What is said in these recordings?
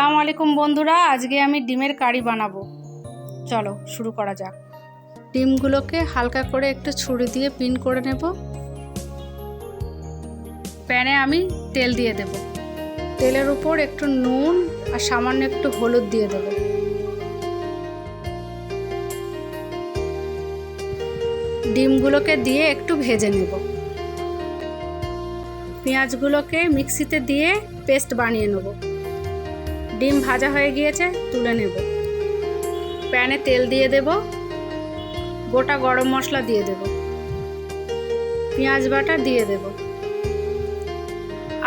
আসসালামু আলাইকুম বন্ধুরা, আজকে আমি ডিমের কারি বানাবো। চলো শুরু করা যাক। ডিমগুলোকে হালকা করে একটু ছুরি দিয়ে পিন করে নেব। প্যানে আমি তেল দিয়ে দেব। তেলের উপর একটু নুন আর সামান্য একটু হলুদ দিয়ে দেব। ডিমগুলোকে দিয়ে একটু ভেজে নেব। পেঁয়াজগুলোকে মিক্সিতে দিয়ে পেস্ট বানিয়ে নেব। ডিম ভাজা হয়ে গিয়েছে, তুলে নেব। প্যানে তেল দিয়ে দেব, গোটা গরম মশলা দিয়ে দেব, পেঁয়াজ বাটা দিয়ে দেব,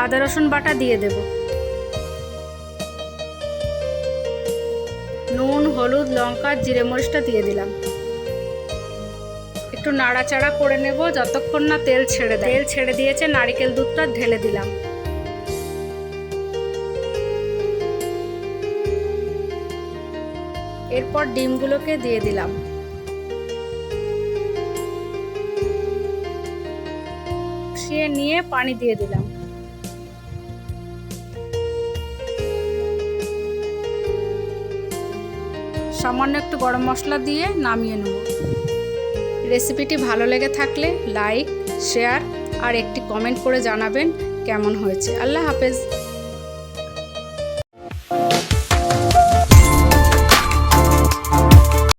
আদা রসুন বাটা দিয়ে দেব, নুন হলুদ লঙ্কা জিরে মরিচটা দিয়ে দিলাম। একটু নাড়াচাড়া করে নেব যতক্ষণ না তেল ছেড়ে দেয়। তেল ছেড়ে দিয়েছে, নারকেল দুধটা ঢেলে দিলাম। এরপর ডিমগুলোকে দিয়ে দিলাম। কষিয়ে নিয়ে পানি দিয়ে দিলাম। সামান্য একটু গরম মশলা দিয়ে নামিয়ে নেব। রেসিপিটি ভালো লেগে থাকলে লাইক শেয়ার আর একটি কমেন্ট করে জানাবেন কেমন হয়েছে। আল্লাহ হাফেজ।